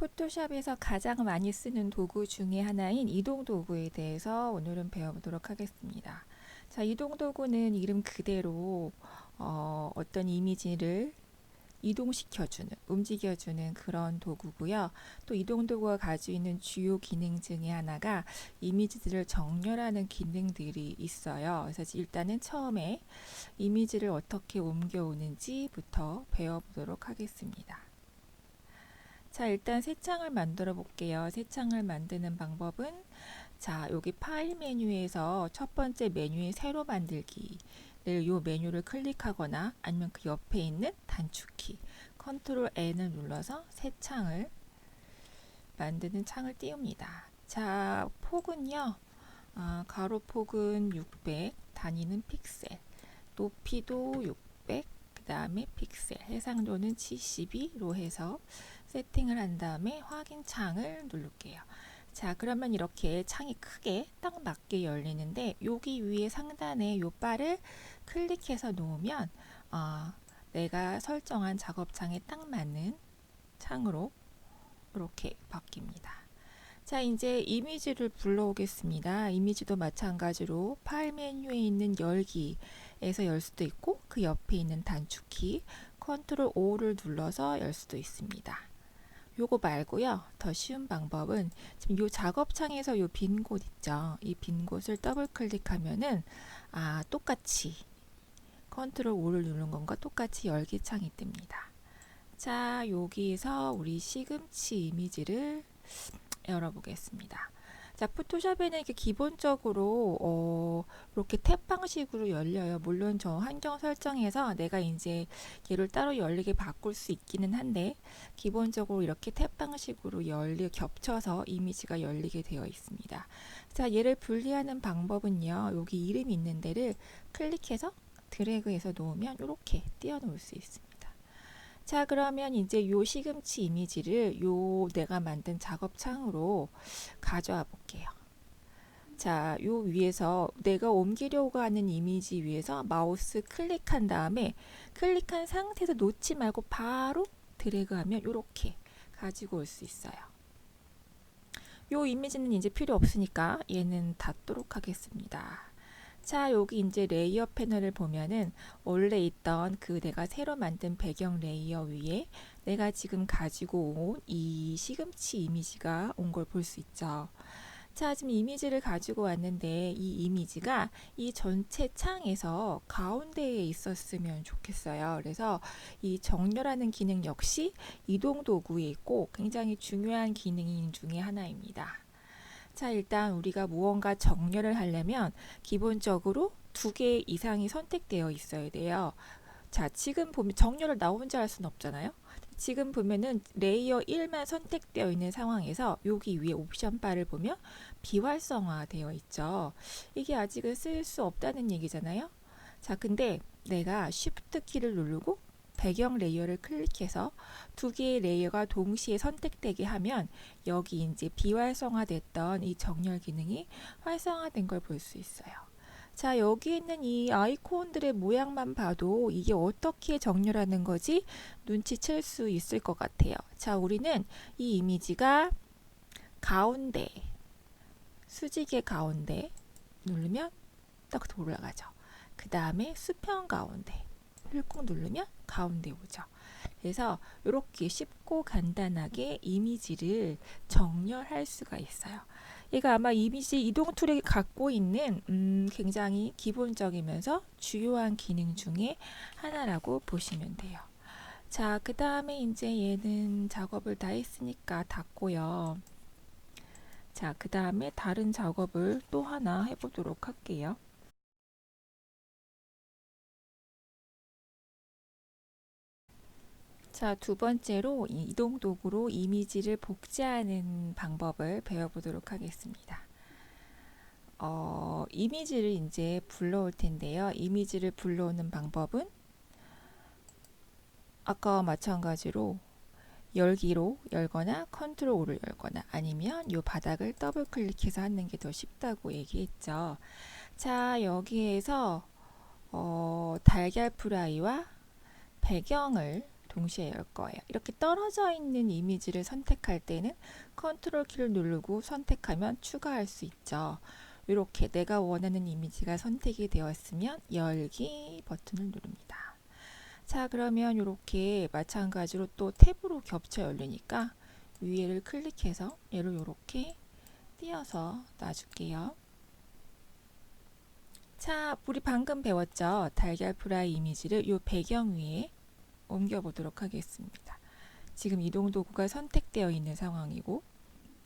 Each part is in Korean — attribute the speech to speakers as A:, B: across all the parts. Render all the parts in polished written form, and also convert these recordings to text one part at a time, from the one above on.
A: 포토샵에서 가장 많이 쓰는 도구 중에 하나인 이동 도구에 대해서 오늘은 배워보도록 하겠습니다. 자, 이동 도구는 이름 그대로 어떤 이미지를 이동시켜주는, 움직여주는 그런 도구고요. 또 이동 도구가 가지고 있는 주요 기능 중에 하나가 이미지들을 정렬하는 기능들이 있어요. 그래서 일단은 처음에 이미지를 어떻게 옮겨오는지부터 배워보도록 하겠습니다. 자, 일단 새 창을 만들어 볼게요. 새 창을 만드는 방법은 자, 여기 파일 메뉴에서 첫 번째 메뉴에 새로 만들기를 요 메뉴를 클릭하거나 아니면 그 옆에 있는 단축키 컨트롤 N을 눌러서 새 창을 만드는 창을 띄웁니다. 자, 폭은요. 가로 폭은 600, 단위는 픽셀, 높이도 600, 그 다음에 픽셀, 해상도는 72로 해서 세팅을 한 다음에 확인 창을 누를게요. 자, 그러면 이렇게 창이 크게 딱 맞게 열리는데 여기 위에 상단에 요 바를 클릭해서 놓으면 내가 설정한 작업창에 딱 맞는 창으로 이렇게 바뀝니다. 자, 이제 이미지를 불러오겠습니다. 이미지도 마찬가지로 파일 메뉴에 있는 열기에서 열 수도 있고 그 옆에 있는 단축키 컨트롤 O를 눌러서 열 수도 있습니다. 요거 말고요. 더 쉬운 방법은 지금 요 작업창에서 요 빈 곳 있죠. 이 빈 곳을 더블 클릭하면은 똑같이 컨트롤 O를 누른 것과 똑같이 열기 창이 뜹니다. 자, 여기서 우리 시금치 이미지를 열어보겠습니다. 자, 포토샵에는 이렇게 기본적으로 이렇게 탭 방식으로 열려요. 물론 저 환경 설정에서 내가 이제 얘를 따로 열리게 바꿀 수 있기는 한데 기본적으로 이렇게 탭 방식으로 겹쳐서 이미지가 열리게 되어 있습니다. 자, 얘를 분리하는 방법은요. 여기 이름 있는 데를 클릭해서 드래그해서 놓으면 이렇게 띄워놓을 수 있습니다. 자, 그러면 이제 요 시금치 이미지를 요 내가 만든 작업창으로 가져와 볼게요. 자, 요 위에서 내가 옮기려고 하는 이미지 위에서 마우스 클릭한 다음에 클릭한 상태에서 놓지 말고 바로 드래그하면 이렇게 가지고 올 수 있어요. 요 이미지는 이제 필요 없으니까 얘는 닫도록 하겠습니다. 자, 여기 이제 레이어 패널을 보면은 원래 있던 그 내가 새로 만든 배경 레이어 위에 내가 지금 가지고 온 이 시금치 이미지가 온 걸 볼 수 있죠. 자, 지금 이미지를 가지고 왔는데 이 이미지가 이 전체 창에서 가운데에 있었으면 좋겠어요. 그래서 이 정렬하는 기능 역시 이동 도구에 있고 굉장히 중요한 기능 중에 하나입니다. 자, 일단 우리가 무언가 정렬을 하려면 기본적으로 2개 이상이 선택되어 있어야 돼요. 자, 지금 보면 정렬을 나 혼자 할 수는 없잖아요. 지금 보면은 레이어 1만 선택되어 있는 상황에서 여기 위에 옵션 바를 보면 비활성화 되어 있죠. 이게 아직은 쓸 수 없다는 얘기잖아요. 자, 근데 내가 Shift 키를 누르고 배경 레이어를 클릭해서 2개의 레이어가 동시에 선택되게 하면 여기 이제 비활성화됐던 이 정렬 기능이 활성화된 걸 볼 수 있어요. 자, 여기 있는 이 아이콘들의 모양만 봐도 이게 어떻게 정렬하는 거지 눈치챌 수 있을 것 같아요. 자, 우리는 이 이미지가 가운데, 수직의 가운데 누르면 딱 올라가죠. 그 다음에 수평 가운데 꾹 누르면 가운데 오죠. 그래서 이렇게 쉽고 간단하게 이미지를 정렬할 수가 있어요. 얘가 아마 이미지 이동 툴이 갖고 있는 굉장히 기본적이면서 주요한 기능 중에 하나라고 보시면 돼요. 자, 그 다음에 이제 얘는 작업을 다 했으니까 닫고요. 자, 그 다음에 다른 작업을 또 하나 해보도록 할게요. 자, 두 번째로 이동 도구로 이미지를 복제하는 방법을 배워보도록 하겠습니다. 이미지를 이제 불러올 텐데요. 이미지를 불러오는 방법은 아까와 마찬가지로 열기로 열거나 컨트롤 O를 열거나 아니면 이 바닥을 더블 클릭해서 하는 게 더 쉽다고 얘기했죠. 자, 여기에서 달걀 프라이와 배경을 동시에 열 거예요. 이렇게 떨어져 있는 이미지를 선택할 때는 컨트롤 키를 누르고 선택하면 추가할 수 있죠. 이렇게 내가 원하는 이미지가 선택이 되었으면 열기 버튼을 누릅니다. 자, 그러면 이렇게 마찬가지로 또 탭으로 겹쳐 열리니까 위에를 클릭해서 얘를 이렇게 띄어서 놔줄게요. 자, 우리 방금 배웠죠? 달걀 프라이 이미지를 이 배경 위에 옮겨 보도록 하겠습니다. 지금 이동 도구가 선택되어 있는 상황이고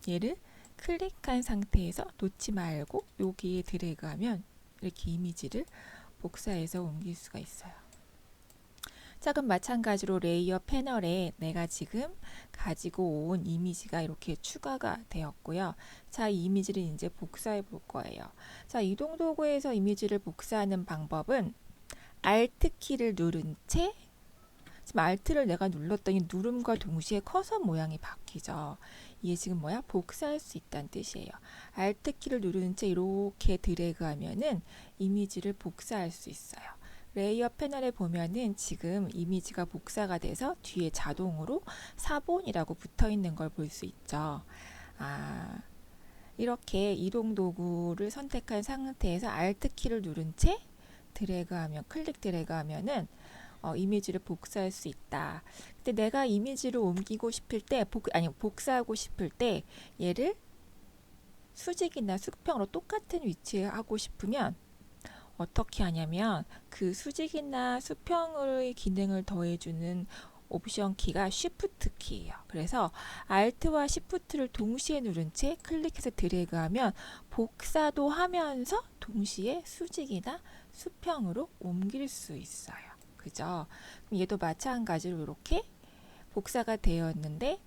A: 얘를 클릭한 상태에서 놓지 말고 여기에 드래그하면 이렇게 이미지를 복사해서 옮길 수가 있어요. 자, 그럼 마찬가지로 레이어 패널에 내가 지금 가지고 온 이미지가 이렇게 추가가 되었고요. 자, 이 이미지를 이제 복사해 볼 거예요. 자, 이동 도구에서 이미지를 복사하는 방법은 Alt 키를 누른 채 지금 Alt를 내가 눌렀더니 누름과 동시에 커서 모양이 바뀌죠. 이게 지금 뭐야? 복사할 수 있다는 뜻이에요. Alt 키를 누른 채 이렇게 드래그하면은 이미지를 복사할 수 있어요. 레이어 패널에 보면은 지금 이미지가 복사가 돼서 뒤에 자동으로 사본이라고 붙어 있는 걸 볼 수 있죠. 이렇게 이동 도구를 선택한 상태에서 Alt 키를 누른 채 드래그하면 클릭 드래그하면은 이미지를 복사할 수 있다. 근데 내가 이미지를 옮기고 싶을 때 복사하고 싶을 때 얘를 수직이나 수평으로 똑같은 위치에 하고 싶으면 어떻게 하냐면 그 수직이나 수평의 기능을 더해주는 옵션 키가 Shift 키예요. 그래서 Alt와 Shift를 동시에 누른 채 클릭해서 드래그하면 복사도 하면서 동시에 수직이나 수평으로 옮길 수 있어요. 그죠? 얘도 마찬가지로 이렇게 복사가 되었는데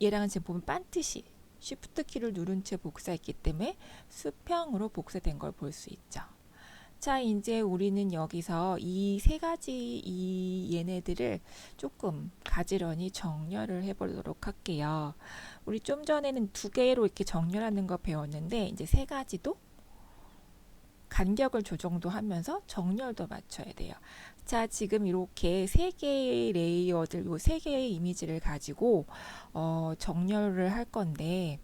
A: 얘랑은 지금 보면 반드시 Shift 키를 누른 채 복사했기 때문에 수평으로 복사된 걸 볼 수 있죠. 자, 이제 우리는 여기서 이 세 가지 얘네들을 조금 가지런히 정렬을 해보도록 할게요. 우리 좀 전에는 두 개로 이렇게 정렬하는 거 배웠는데 이제 세 가지도 간격을 조정도 하면서 정렬도 맞춰야 돼요. 자, 지금 이렇게 세 개의 레이어들, 요 세 개의 이미지를 가지고 정렬을 할 건데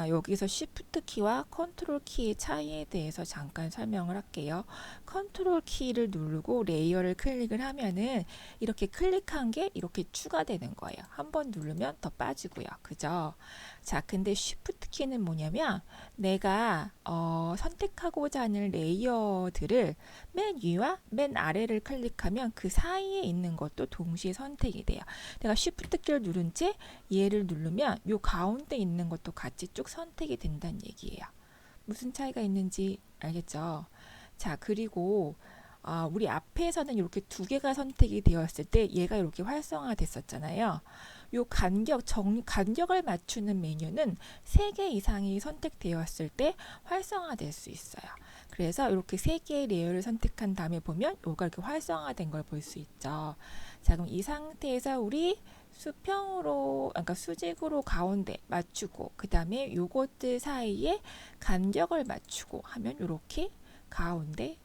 A: 여기서 Shift 키와 컨트롤 키의 차이에 대해서 잠깐 설명을 할게요. 컨트롤 키를 누르고 레이어를 클릭을 하면은 이렇게 클릭한 게 이렇게 추가되는 거예요. 한번 누르면 더 빠지고요. 그죠? 자, 근데 Shift 키는 뭐냐면 내가 선택하고자 하는 레이어들을 맨 위와 맨 아래를 클릭하면 그 사이에 있는 것도 동시에 선택이 돼요. 내가 Shift 키를 누른 채 얘를 누르면 요 가운데 있는 것도 같이 쭉 선택이 된다는 얘기예요. 무슨 차이가 있는지 알겠죠? 자, 그리고 우리 앞에서는 이렇게 두 개가 선택이 되었을 때 얘가 이렇게 활성화 됐었잖아요. 요 간격을 맞추는 메뉴는 3개 이상이 선택되었을 때 활성화될 수 있어요. 그래서 이렇게 3개의 레이어를 선택한 다음에 보면 요가 이렇게 활성화된 걸 볼 수 있죠. 자, 그럼 이 상태에서 우리 수평으로, 그러니까 수직으로 가운데 맞추고 그 다음에 요것들 사이에 간격을 맞추고 하면 이렇게 가운데